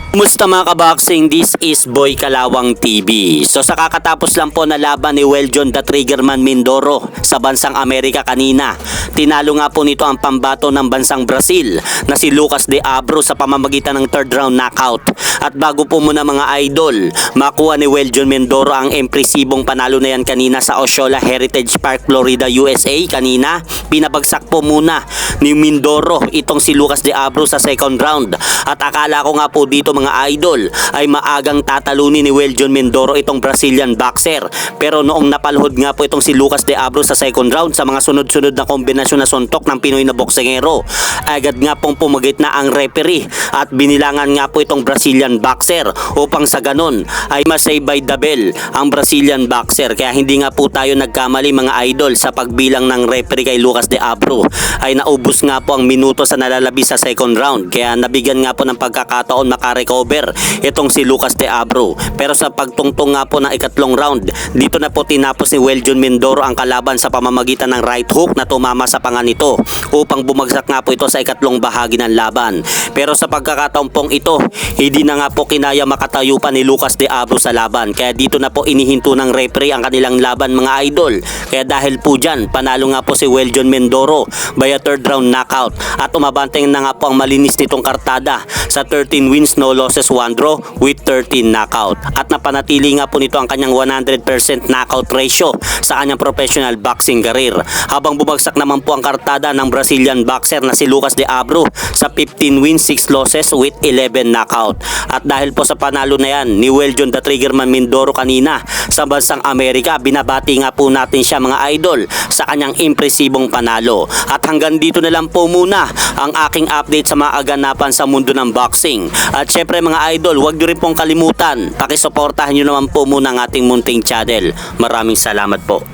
Kumusta mga kaboxing? This is Boy Kalawang TV. So sa kakatapos lang po na laban ni Weljon the Triggerman Mindoro sa bansang Amerika kanina, tinalo nga po nito ang pambato ng bansang Brazil na si Lucas de Abro sa pamamagitan ng third round knockout. At bago po muna mga idol, makuha ni Weljon Mindoro ang impresibong panalo na yan kanina sa Osceola Heritage Park, Florida, USA kanina. Pinabagsak po muna ni Mindoro itong si Lucas de Abro sa second round. At akala ko nga po dito mga idol ay maagang tatalunin ni Weljon Mindoro itong Brazilian boxer. Pero noong napalhod nga po itong si Lucas de Abro sa second round sa mga sunod-sunod na kombinasyon na suntok ng Pinoy na boksingero, agad nga pong pumagit na ang referee at binilangan nga po itong Brazilian boxer upang sa ganon ay masay by the bell ang Brazilian boxer. Kaya hindi nga po tayo nagkamali mga idol sa pagbilang ng referee kay Lucas de Abro, ay naubos nga po ang minuto sa nalalabi sa second round. Kaya nabigyan nga po ng pagkakataon makarecover itong si Lucas de Abro. Pero sa pagtungtong nga po ng ikatlong round, dito na po tinapos ni Weljon Mindoro ang kalaban sa pamamagitan ng right hook na tumama sa panga nito upang bumagsak nga po ito sa ikatlong bahagi ng laban. Pero sa pagkakataon pong ito, hindi na nga po kinaya makatayo pa ni Lucas de Abro sa laban. Kaya dito na po inihinto ng referee ang kanilang laban mga idol. Kaya dahil po dyan, panalo nga po si Weljon Mindoro by a third round knockout. At umabanteng na nga po ang malinis nitong kartada sa 13 wins, no losses, 1 draw with 13 knockout. At napanatili nga po nito ang kanyang 100% knockout ratio sa kanyang professional boxing career. Habang bumagsak naman po ang kartada ng Brazilian boxer na si Lucas de Abro sa 15 wins, 6 losses with 11 knockout. At dahil po sa panalo na yan ni Weljon the Triggerman Mindoro kanina sa bansang Amerika, binabati nga po natin siya mga idol sa kanyang impresibong panalo. At hanggang dito na lang po muna ang aking update sa mga aganapan sa mundo ng boxing. At syempre mga idol, huwag nyo rin pong kalimutan, pakisuportahan nyo naman po muna ang ating munting channel. Maraming salamat po.